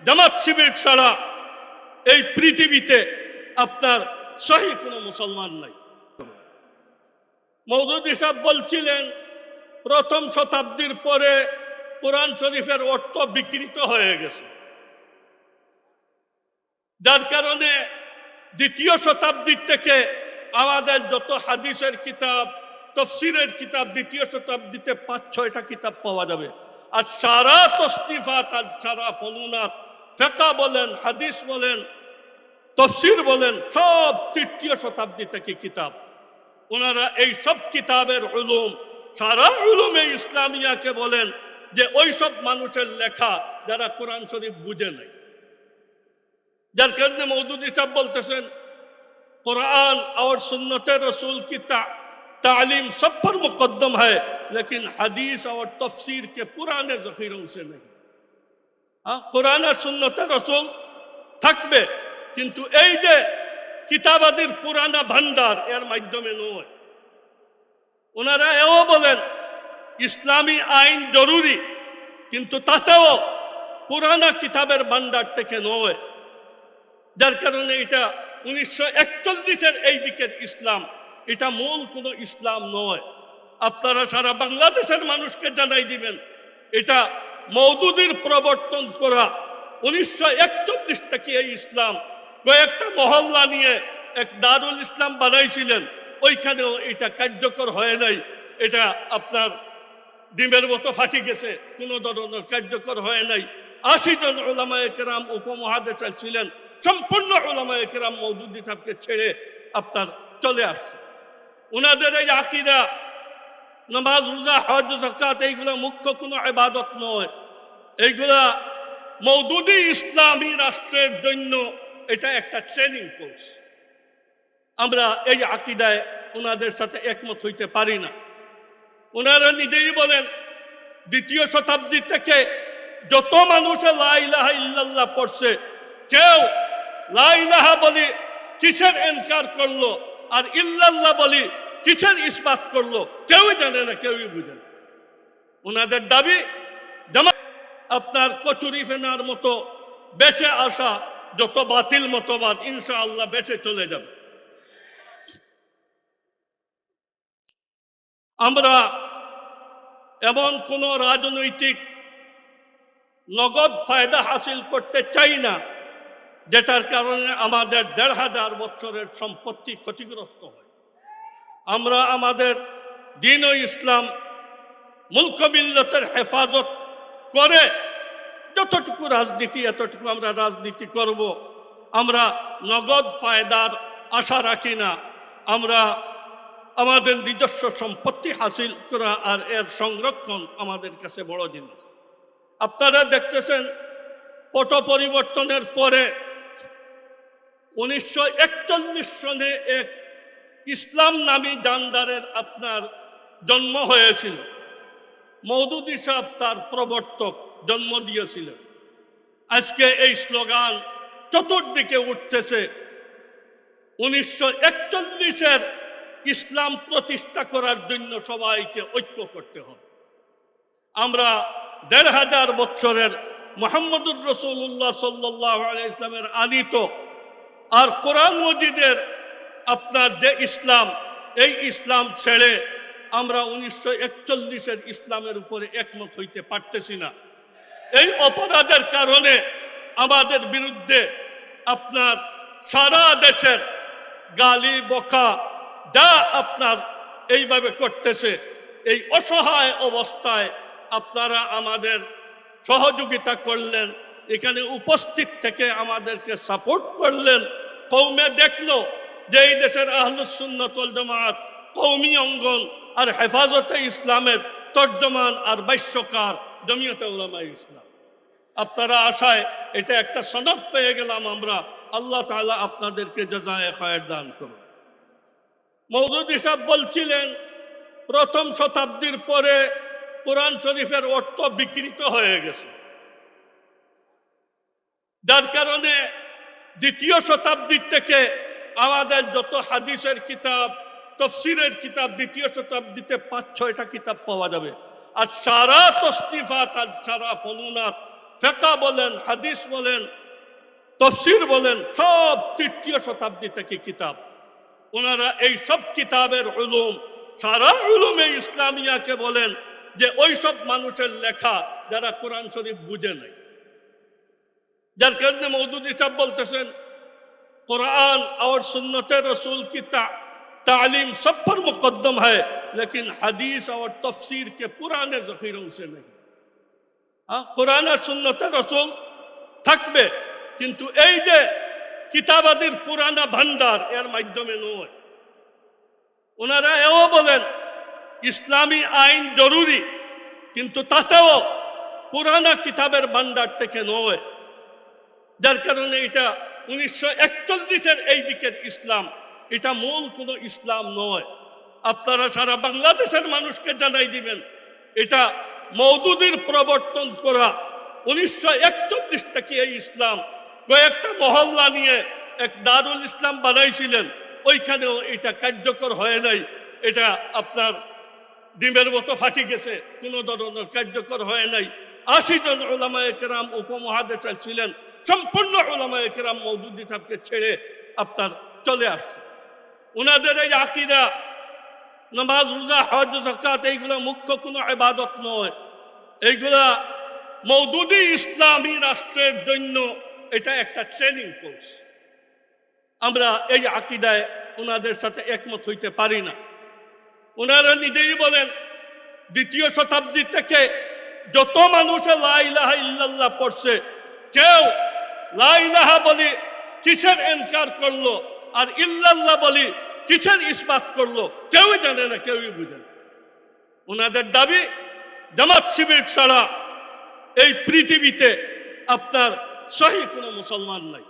জামাত শিবির ছাড়া এই পৃথিবীতে আপনার সহি কোনো মুসলমান নাই। মওদুদী সাহেব বলছিলেন প্রথম শতাব্দীর পরে কোরআন শরীফের অর্থ বিকৃত হয়ে গেছে, যার কারণে দ্বিতীয় শতাব্দীর থেকে আমাদের যত হাদিসের কিতাব, তফসিরের কিতাব দ্বিতীয় শতাব্দীতে 5-6টা কিতাব পাওয়া যাবে। আর সারা তসনিফাত আর সারা ফনুনাত, ফিকহ বলেন, হাদিস বলেন, তফসির বলেন, সব তৃতীয় শতাব্দী থেকে কিতাব। ওনারা এই সব কিতাবের উলুম, সারা উলুমে ইসলামিয়াকে বলেন যে ওই সব মানুষের লেখা যারা কোরআন শরীফ বুঝে নাই। যার কারণে মওদুদী সাহেব বলতেছেন कुरान और सुन्नत रसूल की तालीम सब पर मुकद्दम है, लेकिन हदीस और तफसीर के पुराने जखीरों से नहीं। हाँ, कुरान और सुन्नत रसूल থাকবে, কিন্তু এই যে কিতাবাদির পুরানা ভান্ডার এর মাধ্যমে নয়। ওনারা এও বলেন ইসলামী আইন জরুরি, কিন্তু তাতেও পুরানা কিতাবের ভান্ডার থেকে নয়। যার কারণে এটা 1941-এর এই দিকের ইসলাম, এটা মূল কোনো ইসলাম নয়। আপনারা সারা বাংলাদেশের মানুষকে জানাই দিবেন এটা মওদুদীর প্রবর্তন করা 1941 থেকে এই ইসলাম। কয়েকটা মহল্লা নিয়ে এক দারুল ইসলাম বানাইছিলেন, ওইখানেও এটা কার্যকর হয় নাই। এটা আপনার ডিমের মতো ফাটি গেছে, কোনো ধরনের কার্যকর হয় নাই। 80 জন উলামায়ে কেরাম উপমহাদেশে ছিলেন, সম্পূর্ণ উলামায়ে কেরাম মওদুদী সাহেবকে ছেড়ে আপনার চলে আসছে। ওনাদের এই আকীদা, নামাজ, রোজা, হজ, যাকাত এইগুলো মুখ্য কোনো ইবাদত নয়। এইগুলা মওদুদী ইসলামী রাষ্ট্রের জন্য এটা একটা ট্রেনিং কোর্স। আমরা এই আকীদায় ওনাদের সাথে একমত হইতে পারি না। ওনারা নিজেই বলেন দ্বিতীয় শতাব্দী থেকে যত মানুষে লা ইলাহা ইল্লাল্লাহ পড়ছে, কেউ লা ইলাহা বলি কিসের ইনকার করলো আর ইল্লাল্লাহ বলি কিসের ইসবাত করলো কেউই জানে না, কেউই বুঝে না। ওনাদের দাবি জামাত আপনার কচুরি ফেনার মতো বেঁচে আসা যত বাতিল মতবাদ ইনশাআল্লাহ বেঁচে চলে যাবে। আমরা এমন কোন রাজনৈতিক নগদ ফায়দা হাসিল করতে চাই না যেটার কারণে আমাদের ১৫০০ বছরের সম্পত্তি ক্ষতিগ্রস্ত হয়। আমরা আমাদের দ্বীন ও ইসলাম, মুলক মিল্লতের হেফাজত করে যতটুকু রাজনীতি, এতটুকু আমরা রাজনীতি করব। আমরা নগদ ফায়দার আশা রাখি না। আমরা আমাদের নিজস্ব সম্পত্তি হাসিল করা আর এর সংরক্ষণ আমাদের কাছে বড় জিনিস। আপনারা দেখতেছেন পট পরিবর্তনের পরে 1941 সনে এক ইসলাম নামী জানদারের আপনার জন্ম হয়েছিল। মওদুদী সাহেব তার প্রবর্তক, জন্ম দিয়েছিলেন। আজকে এই স্লোগান চতুর্দিকে উঠতেছে। 1941-এর ইসলাম প্রতিষ্ঠা করার জন্য সবাইকে ঐক্য করতে হবে। আমরা ১৫০০ বছরের মুহাম্মদুর রাসূলুল্লাহ সাল্লাল্লাহু আলাইহি ইসলামের আনিত আর কোরআন মজিদের আপনার যে ইসলাম, এই ইসলাম ছেড়ে আমরা 1941-এর ইসলামের উপরে একমত হইতে পারতেছি না। এই অপরাধের কারণে আমাদের বিরুদ্ধে আপনার সারা দেশের গালি বকা যা আপনার এইভাবে করতেছে, এই অসহায় অবস্থায় আপনারা আমাদের সহযোগিতা করলেন, এখানে উপস্থিত থেকে আমাদেরকে সাপোর্ট করলেন। কওমে দেখলো যে এই দেশের আহলুস সুন্নাত ওয়াল জামাত কওমি অঙ্গন আর হেফাজতে ইসলামের তর্জমান আর ভাষ্যকার জমিয়তে উলামায়ে ইসলাম। আপনারা আশায় এটা একটা সনদ পেয়ে গেলাম আমরা। আল্লাহ তাআলা আপনাদেরকে জাযায়ে খায়ের দান করুন। মওদুদী সাহেব বলছিলেন প্রথম শতাব্দীর পরে কোরআন শরীফের অর্থ বিকৃত হয়ে গেছে, যার কারণে দ্বিতীয় শতাব্দীর থেকে আমাদের যত হাদিসের কিতাব, তফসিরের কিতাব দ্বিতীয় শতাব্দীতে 5-6টা কিতাব পাওয়া যাবে। আর সারা তসনিফাত আর সারা ফনুনাত, ফিকহ বলেন, হাদিস বলেন, তাফসীর বলেন, সব তৃতীয় শতাব্দী থেকে কিতাব। ওনারা এই সব কিতাবের উলুম, সারা উলুমে ইসলামিয়াকে বলেন যে ওই সব মানুষের লেখা যারা কোরআন শরীফ বুঝে নাই। যার কারণে মওদুদী সাহেব বলতেছেন कुरान और सुन्नत रसूल की तालीम सब पर मुकद्दम है, लेकिन हदीस और तफसीर के पुराने जखीरों से नहीं। हाँ, कुरान और सुन्नत रसूल থাকবে, কিন্তু এই যে কিতাবাদির পুরানা ভান্ডার এর মাধ্যমে নয়। ওনারা এও বলেন ইসলামী আইন জরুরি, কিন্তু তাতেও পুরানা কিতাবের ভান্ডার থেকে নয়। যার কারণে এটা 1941-এর এই দিকের ইসলাম, এটা মূল কোনো ইসলাম নয়। আপনারা সারা বাংলাদেশের মানুষকে জানাই দিবেন এটা মওদুদীর প্রবর্তন করা 1941 থেকে এই ইসলাম। কয়েকটা মহল্লা নিয়ে এক দারুল ইসলাম বানাইছিলেন, ওইখানেও এটা কার্যকর হয় নাই। এটা আপনার ডিমের মতো ফাটি গেছে, কোনো ধরনের কার্যকর হয় নাই। 80 জন উলামায়ে কেরাম উপমহাদেশে ছিলেন, সম্পূর্ণ উলামায়ে কেরাম মওদুদী সাহেবকে ছেড়ে আপনার চলে আসছে। ওনাদের এই আকীদা, নামাজ, রোজা, হজ, যাকাত এইগুলো মুখ্য কোনো ইবাদত নয়। এইগুলা মওদুদী ইসলামী রাষ্ট্রের জন্য এটা একটা ট্রেনিং কোর্স। আমরা এই আকীদায় ওনাদের সাথে একমত হইতে পারি না। ওনারা নিজেই বলেন 2য় শতাব্দী থেকে যত মানুষ লা ইলাহা ইল্লাল্লাহ পড়ছে, কেউ লা ইলাহা বলি কিসের ইনকার করলো আর ইল্লাল্লাহ বলি কিসের ইসবাত করলো কেউই জানে না, কেউই বুঝে না। ওনাদের দাবি জামাত শিবির ছাড়া এই পৃথিবীতে আপনার সহি কোনো মুসলমান নাই,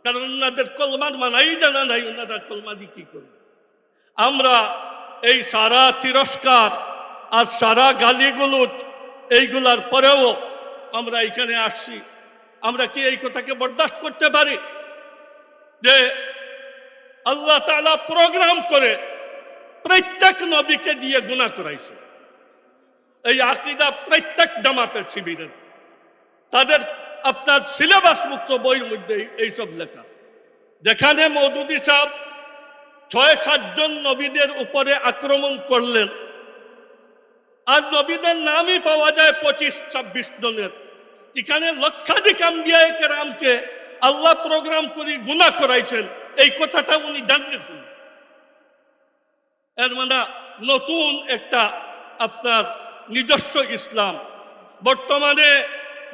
কারণ ওনাদের কলমার মানাই জানা নাই। ওনারা কলমা দিয়ে কি করবে? আমরা এই সারা তিরস্কার আর সারা গালিগুলোজ এইগুলার পরেও আমরা এখানে আসছি। আমরা কি এই কথাকে বরদাস্ত করতে পারি যে আল্লাহ তাআলা প্রোগ্রাম করে প্রত্যেক নবীকে দিয়ে গুনাহ করাইছে? এই আকীদা প্রত্যেক জামাতের শিবিরের, তাদের আপনার সিলেবাস মুক্ত বইয়ের মধ্যে এইসব লেখা। যেখানে মওদুদী সাহেব 6-7 জন নবীদের উপরে আক্রমণ করলেন, আর নবীদের নামই পাওয়া যায় 25-26 জনের। এখানে লক্ষাধিক আম্বিয়ায়ে কেরামকে আল্লাহ প্রোগ্রাম করে গুনাহ করাইছেন, এই কথাটা উনি জানতেছেন। এর মানে নতুন একটা আপনার নিজস্ব ইসলাম। বর্তমানে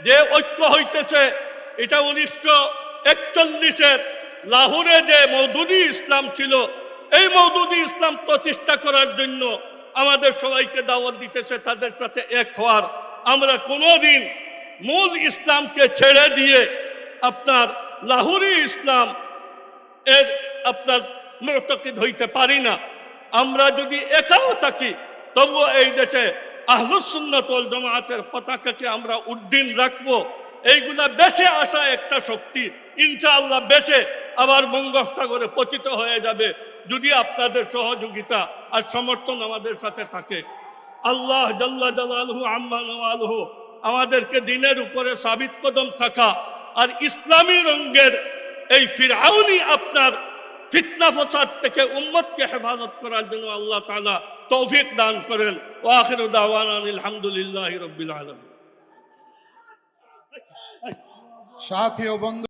যে ঐক্য হইতেছে এটা 1941-এর লাহোরে যে মওদুদী ইসলাম ছিল, এই মওদুদী ইসলাম প্রতিষ্ঠা করার জন্য আমাদের সবাইকে দাওয়াত দিতেছে তাদের সাথে এক হওয়ার। আমরা কোনোদিন মূল ইসলামকে ছেড়ে দিয়ে আপনার লাহোরি ইসলাম এর আপনার মুতাকিদ হইতে পারি না। আমরা যদি একাও থাকি তবুও এই দেশে আহলুস সুন্নাত ওয়াল জামাতের পতাকাকে আমরা উড্ডীন রাখবো। এইগুলা বেঁচে আসা একটা শক্তি ইনশাআল্লাহ বেঁচে আবার বঙ্গোপসাগরে পতিত হয়ে যাবে যদি আপনাদের সহযোগিতা আর সমর্থন আমাদের সাথে থাকে। আল্লাহ জাল্লা জালালুহু আম্মা নওয়ালুহু আমাদেরকে দিনের উপরে সাবিত কদম থাকা আর ইসলামী রঙের এই ফিরআউনি আপনার ফিতনা ফসাদ থেকে উম্মতকে হেফাজত করার জন্য আল্লাহ তাআলা তৌফিক দান করেন। ওয়া আখিরু দাওয়ানা আলহামদুলিল্লাহি রাব্বিল আলামিন। সাথী ও বন্ধু